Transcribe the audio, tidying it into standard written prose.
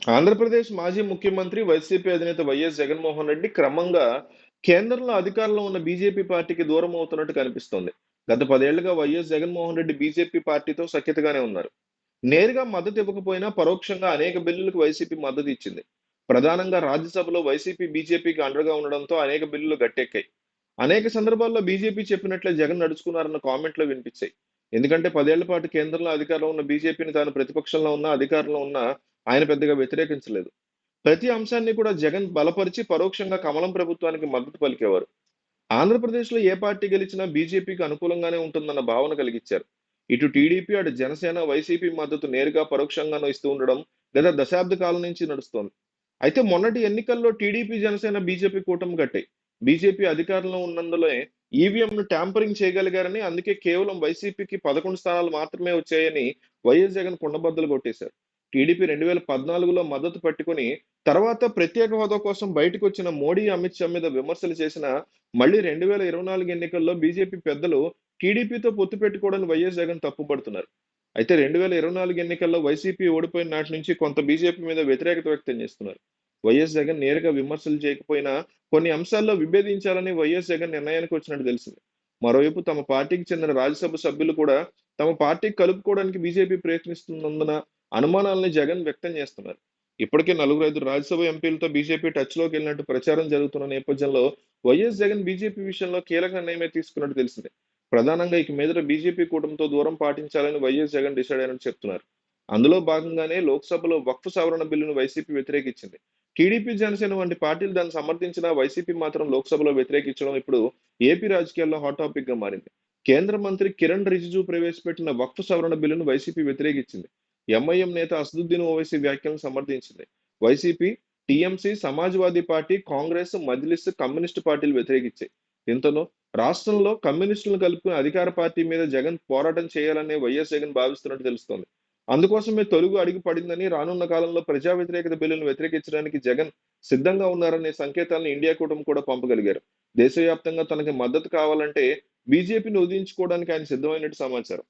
ఆంధ్రప్రదేశ్ మాజీ ముఖ్యమంత్రి వైసీపీ అధినేత వైఎస్ జగన్మోహన్ రెడ్డి క్రమంగా కేంద్రంలో అధికారంలో ఉన్న బీజేపీ పార్టీకి దూరం అవుతున్నట్టు కనిపిస్తోంది. గత 10 ఏళ్లుగా వైఎస్ జగన్మోహన్ రెడ్డి బీజేపీ పార్టీతో సఖ్యతగానే ఉన్నారు. నేరుగా మద్దతు ఇవ్వకపోయినా పరోక్షంగా అనేక బిల్లులకు వైసీపీ మద్దతు ఇచ్చింది. ప్రధానంగా రాజ్యసభలో వైసీపీ బీజేపీకి అండగా ఉండడంతో అనేక బిల్లులు గట్టెక్కాయి. అనేక సందర్భాల్లో బీజేపీ చెప్పినట్లే జగన్ నడుచుకున్నారన్న కామెంట్లు వినిపించాయి. ఎందుకంటే 10 ఏళ్ల పాటు కేంద్రంలో అధికారంలో ఉన్న బీజేపీని తాను ప్రతిపక్షంలో ఉన్నా అధికారంలో ఉన్నా ఆయన పెద్దగా వ్యతిరేకించలేదు. ప్రతి అంశాన్ని కూడా జగన్ బలపరిచి పరోక్షంగా కమలం ప్రభుత్వానికి మద్దతు పలికేవారు. ఆంధ్రప్రదేశ్‌లో ఏ పార్టీ గెలిచినా బీజేపీకి అనుకూలంగానే ఉంటుందన్న భావన కలిగించారు. ఇటు టీడీపీ, అటు జనసేన, వైసీపీ మద్దతు నేరుగా పరోక్షంగానూ ఇస్తూ ఉండడం గత దశాబ్ద కాలం నుంచి నడుస్తోంది. అయితే మొన్నటి ఎన్నికల్లో టీడీపీ, జనసేన, బీజేపీ కూటమి గట్టాయి. బీజేపీ అధికారంలో ఉన్నందునే ఈవీఎంను ట్యాంపరింగ్ చేయగలిగారని, అందుకే కేవలం వైసీపీకి 11 స్థానాలు మాత్రమే వచ్చాయని వైఎస్ జగన్ కుండబద్దలు కొట్టేశారు. టీడీపీ 2014లో మద్దతు పట్టుకొని తర్వాత ప్రత్యేక హోదా కోసం బయటకొచ్చిన మోడీ, అమిత్ షా మీద విమర్శలు చేసినా మళ్ళీ 2024 ఎన్నికల్లో బీజేపీ పెద్దలు టీడీపీతో పొత్తు పెట్టుకోవడాన్ని వైఎస్ జగన్ తప్పుపడుతున్నారు. అయితే 2024 ఎన్నికల్లో వైసీపీ ఓడిపోయిన నాటి నుంచి కొంత బీజేపీ మీద వ్యతిరేకత వ్యక్తం చేస్తున్నారు. వైఎస్ జగన్ నేరుగా విమర్శలు చేయకపోయినా కొన్ని అంశాల్లో విభేదించాలని వైఎస్ జగన్ నిర్ణయానికి వచ్చినట్టు తెలిసింది. మరోవైపు తమ పార్టీకి చెందిన రాజ్యసభ సభ్యులు కూడా తమ పార్టీకి కలుపుకోవడానికి బీజేపీ ప్రయత్నిస్తున్నందున అనుమానాలని జగన్ వ్యక్తం చేస్తున్నారు. ఇప్పటికే 4-5 రాజ్యసభ ఎంపీలతో బీజేపీ టచ్‌లోకి వెళ్ళినట్టు ప్రచారం జరుగుతున్న నేపథ్యంలో వైఎస్ జగన్ బీజేపీ విషయంలో కీలక నిర్ణయమే తీసుకున్నట్టు తెలిసింది. ప్రధానంగా ఇక మీదట బీజేపీ కూటమితో దూరం పాటించాలని వైఎస్ జగన్ డిసైడ్ అయినట్టు చెప్తున్నారు. అందులో భాగంగానే లోక్సభలో వక్ఫ్ సవరణ బిల్లును వైసీపీ వ్యతిరేకించింది. టీడీపీ, జనసేన వంటి పార్టీలు దాన్ని సమర్థించినా వైసీపీ మాత్రం లోక్సభలో వ్యతిరేకించడం ఇప్పుడు ఏపీ రాజకీయాల్లో హాట్ టాపిక్‌గా మారింది. కేంద్ర మంత్రి కిరణ్ రిజిజు ప్రవేశపెట్టిన వక్ఫ్ సవరణ బిల్లును వైసీపీ వ్యతిరేకించింది. ఎంఐఎం నేత అసదుద్దీన్ ఓవైసీ వ్యాఖ్యలను సమర్థించింది. వైసీపీ, టీఎంసీ, సమాజ్‌వాదీ పార్టీ, కాంగ్రెస్, మజ్లిస్, కమ్యూనిస్టు పార్టీలు వ్యతిరేకించాయి. దీంతోనూ రాష్ట్రంలో కమ్యూనిస్టులను కలుపుకుని అధికార పార్టీ మీద జగన్ పోరాటం చేయాలనే వైఎస్ జగన్ భావిస్తున్నట్టు తెలుస్తోంది. అందుకోసమే తొలుగు అడుగు పడిందని, రానున్న కాలంలో ప్రజా వ్యతిరేకత బిల్లులను వ్యతిరేకించడానికి జగన్ సిద్ధంగా ఉన్నారనే సంకేతాలను ఇండియా కూటమి కూడా పంపగలిగారు. దేశవ్యాప్తంగా తనకి మద్దతు కావాలంటే బీజేపీని వదిలించుకోవడానికి ఆయన సిద్ధమైనట్టు సమాచారం.